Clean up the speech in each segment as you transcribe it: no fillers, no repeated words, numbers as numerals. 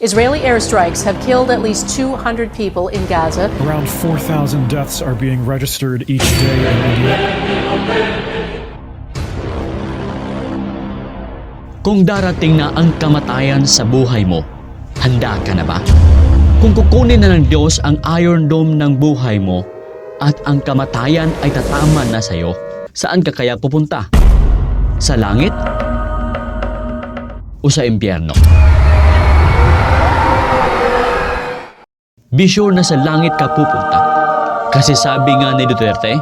Israeli airstrikes have killed at least 200 people in Gaza. Around 4,000 deaths are being registered each day in India. Kung darating na ang kamatayan sa buhay mo, handa ka na ba? Kung kukunin na ng Diyos ang Iron Dome ng buhay mo at ang kamatayan ay tatama na sa iyo, saan ka kaya pupunta? Sa langit? O sa impyerno? Be sure na sa langit ka pupunta. Kasi sabi nga ni Duterte,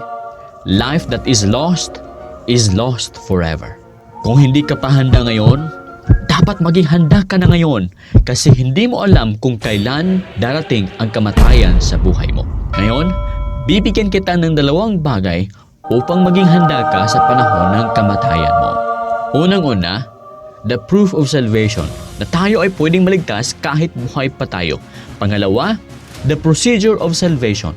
life that is lost forever. Kung hindi ka pa handa ngayon, dapat maging handa ka na ngayon kasi hindi mo alam kung kailan darating ang kamatayan sa buhay mo. Ngayon, bibigyan kita ng dalawang bagay upang maging handa ka sa panahon ng kamatayan mo. Unang-una, the proof of salvation, na tayo ay pwedeng maligtas kahit buhay pa tayo. Pangalawa, the procedure of salvation.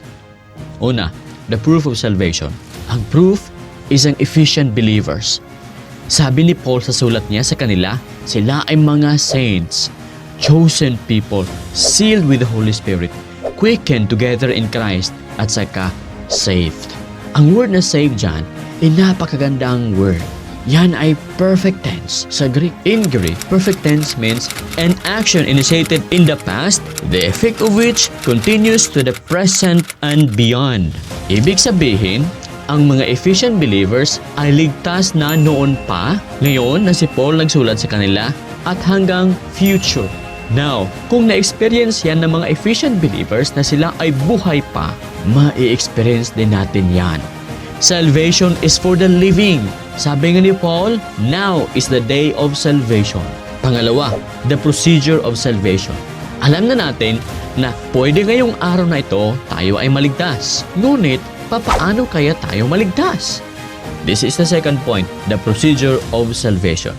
Una, the proof of salvation. Ang proof is ang Ephesian believers. Sabi ni Paul sa sulat niya sa kanila, sila ay mga saints, chosen people, sealed with the Holy Spirit, quickened together in Christ, at saka saved. Ang word na saved dyan ay napakagandang word. Yan ay perfect tense sa Greek. In Greek, perfect tense means an action initiated in the past, the effect of which continues to the present and beyond. Ibig sabihin, ang mga Ephesian believers ay ligtas na noon pa, ngayon na si Paul nagsulat sa kanila, at hanggang future. Now, kung na-experience yan ng mga Ephesian believers na sila ay buhay pa, ma-experience din natin yan. Salvation is for the living. Sabi nga ni Paul, now is the day of salvation. Pangalawa, the procedure of salvation. Alam na natin na pwede ngayong araw na ito tayo ay maligtas. Ngunit, papaano kaya tayo maligtas? This is the second point, the procedure of salvation.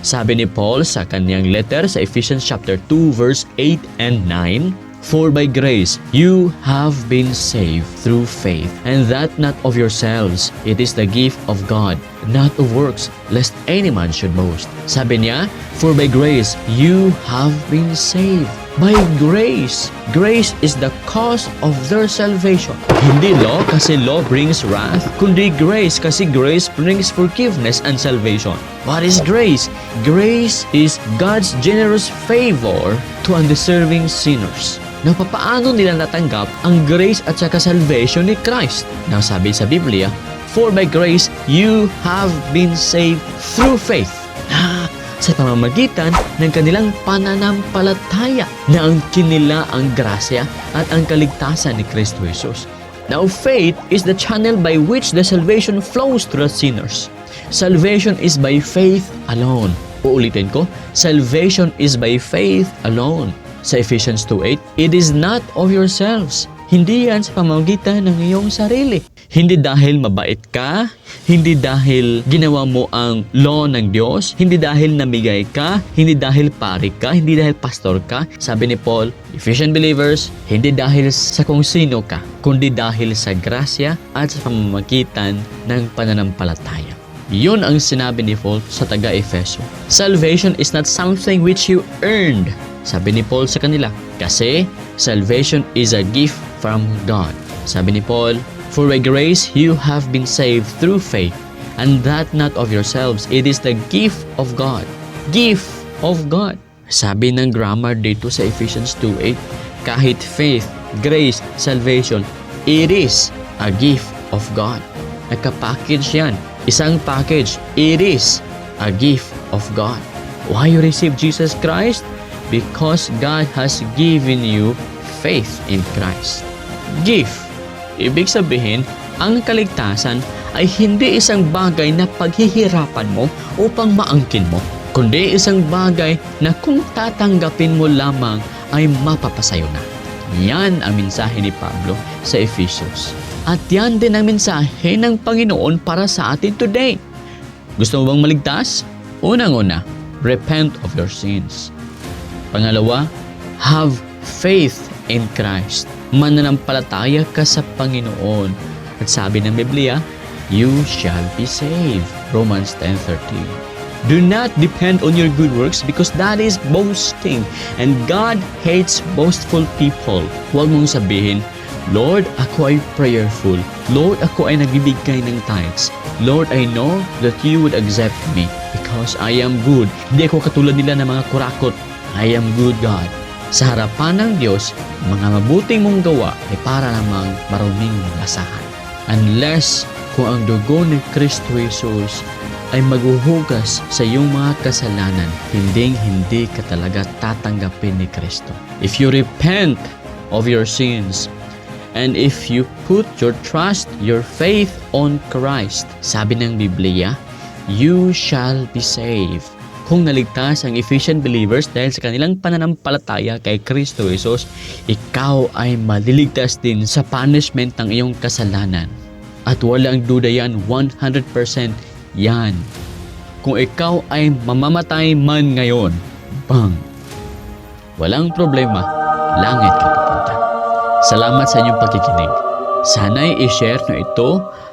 Sabi ni Paul sa kanyang letter sa Ephesians chapter 2 verse 8 and 9, for by grace you have been saved through faith, and that not of yourselves, it is the gift of God, not of works, lest any man should boast. Sabi niya, for by grace you have been saved. By grace. Grace is the cause of their salvation. Hindi law kasi law brings wrath, kundi grace kasi grace brings forgiveness and salvation. What is grace? Grace is God's generous favor to undeserving sinners. Now, papaano nila natanggap ang grace at saka salvation ni Christ? Now, sabi sa Biblia, for by grace you have been saved through faith. Sa pamamagitan ng kanilang pananampalataya na ang kinila ang grasya at ang kaligtasan ni Kristo Jesus. Now, faith is the channel by which the salvation flows to the sinners. Salvation is by faith alone. Uulitin ko, salvation is by faith alone. Sa Ephesians 2:8, it is not of yourselves. Hindi yan sa pamamagitan ng iyong sarili. Hindi dahil mabait ka, hindi dahil ginawa mo ang law ng Diyos, hindi dahil namigay ka, hindi dahil pari ka, hindi dahil pastor ka. Sabi ni Paul, Ephesian believers, hindi dahil sa kung sino ka, kundi dahil sa grasya at sa pamamagitan ng pananampalataya. Yun ang sinabi ni Paul sa taga-Efeso. Salvation is not something which you earned. Sabi ni Paul sa kanila, kasi salvation is a gift from God. Sabi ni Paul, for by grace you have been saved through faith, and that not of yourselves, it is the gift of God. Gift of God. Sabi ng grammar dito sa Ephesians 2:8, kahit faith, grace, salvation, it is a gift of God. Nagka-package yan. Isang package, it is a gift of God. Why you receive Jesus Christ? Because God has given you faith in Christ. Gift. Ibig sabihin, ang kaligtasan ay hindi isang bagay na paghihirapan mo upang maangkin mo, kundi isang bagay na kung tatanggapin mo lamang ay mapapasayo na. Yan ang mensahe ni Pablo sa Ephesians. At yan din ang mensahe ng Panginoon para sa atin today. Gusto mo bang maligtas? Unang-una, repent of your sins. Pangalawa, have faith in Christ. Mananampalataya ka sa Panginoon. At sabi ng Biblia, you shall be saved. Romans 10:13. Do not depend on your good works because that is boasting. And God hates boastful people. Huwag mong sabihin, Lord, ako ay prayerful. Lord, ako ay nagbibigay ng tithes. Lord, I know that you would accept me because I am good. Hindi ako katulad nila ng mga kurakot. I am good, God. Sa harapan ng Diyos, mga mabuting mong gawa ay para namang maruming basahan. Unless kung ang dugo ni Kristo Jesus ay maghuhugas sa iyong mga kasalanan, hindi ka talaga tatanggapin ni Kristo. If you repent of your sins, and if you put your trust, your faith on Christ, sabi ng Biblia, you shall be saved. Kung naligtas ang Ephesian believers dahil sa kanilang pananampalataya kay Kristo Jesus, ikaw ay maliligtas din sa punishment ng iyong kasalanan. At walang duda yan, 100% yan. Kung ikaw ay mamamatay man ngayon, bang, walang problema, langit ka pupunta. Salamat sa inyong pagkikinig. Sana'y i-share nyo ito,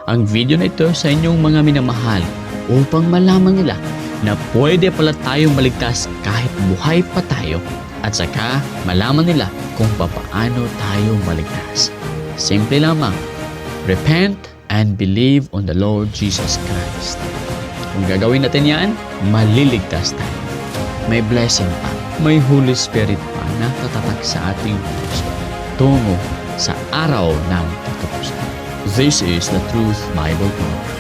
ang video na ito sa inyong mga minamahal upang malaman nila na pwede pala tayong maligtas kahit buhay pa tayo at saka malaman nila kung paano tayo maligtas. Simple lamang, repent and believe on the Lord Jesus Christ. Kung gagawin natin yan, maliligtas tayo. May blessing pa, may Holy Spirit pa na tatatak sa ating puso tungo sa araw ng katapusan. This is the Truth Bible Talk.